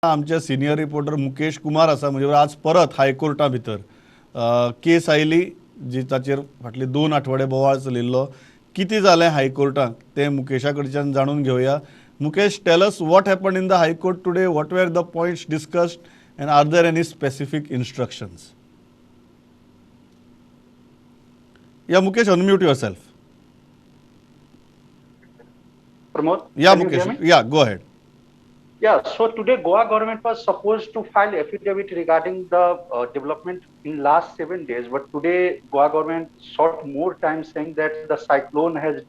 आमचे senior reporter Mukesh Kumar आसा म्हणजे आज परत हायकोर्टा भितर केस आयली जी ताचेर फाटले 2 आठवडे बोवाळ चलिल्लो किती जालें हायकोर्टाक ते मुकेशा कडच्यान जाणून घेवया. Mukesh, tell us what happened in the high court today, what were the points discussed and are there any specific instructions? या मुकेश, अनम्यूट युअरसेल्फ. Pramod, या can you hear Mukesh, me? या go ahead. Yeah, so today Goa government was supposed to file affidavit regarding the development in last 7 days, but today Goa government sought more time saying that the cyclone has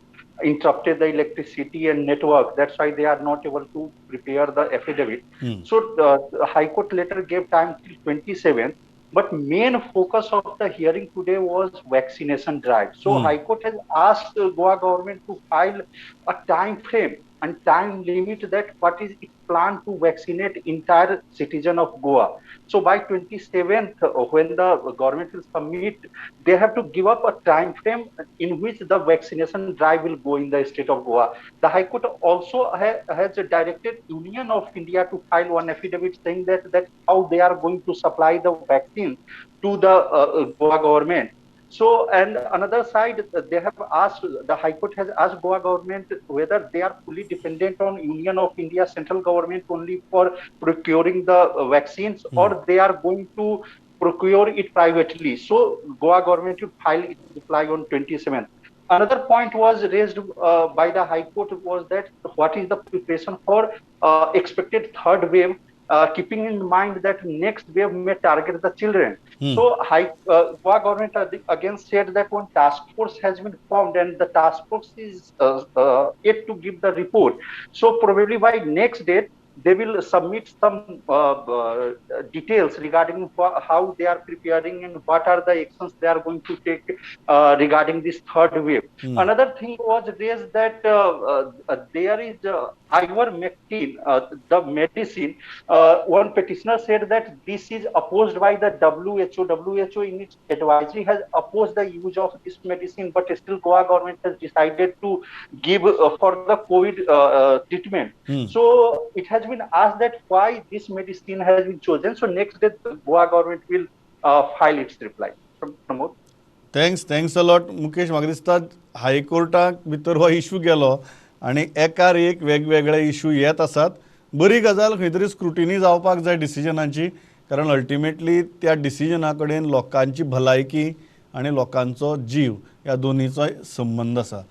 interrupted the electricity and network. That's why they are not able to prepare the affidavit. So the High Court later gave time till 27th. But main focus of the hearing today was vaccination drive. So High Court has asked Goa government to file a time frame and time limit that what is its plan to vaccinate entire citizen of Goa. So by 27th, when the government will submit, they have to give up a time frame in which the vaccination drive will go in the state of Goa. The High Court also has directed Union of India to file one affidavit saying that how they are going to supply the vaccine to the Goa government. So, and another side, they have asked, the High Court has asked Goa government whether they are fully dependent on Union of India central government only for procuring the vaccines, or they are going to procure it privately. So, Goa government will file its reply on 27th. Another point was raised by the High Court was that what is the preparation for expected third wave, keeping in mind that next wave may target the children. So, Goa government again said that one task force has been formed, and the task force is yet to give the report. So, probably by next date, they will submit some details regarding how they are preparing and what are the actions they are going to take regarding this third wave. Another thing was raised that there is ivermectin, the medicine. One petitioner said that this is opposed by the WHO. WHO in its advisory has opposed the use of this medicine, but still Goa government has decided to give for the COVID treatment. So it has been asked that why this medicine has been chosen. So next day, the Goa government will file its reply. Pramod. Thanks a lot Mukesh. म्हाका दिसता हायकोर्टाक भितर हो issue गेलो आनी एकार एक वेगवेगळे issue येत आसात. बरी गजाल खंय तरी स्क्रुटिनी जावपाक जाय डिसिजनाची, कारण अल्टिमेटली त्या डिसिजना कडेन लोकांची भलायकी आनी लोकांचो जीव ह्या दोनीचोय संबंद आसा.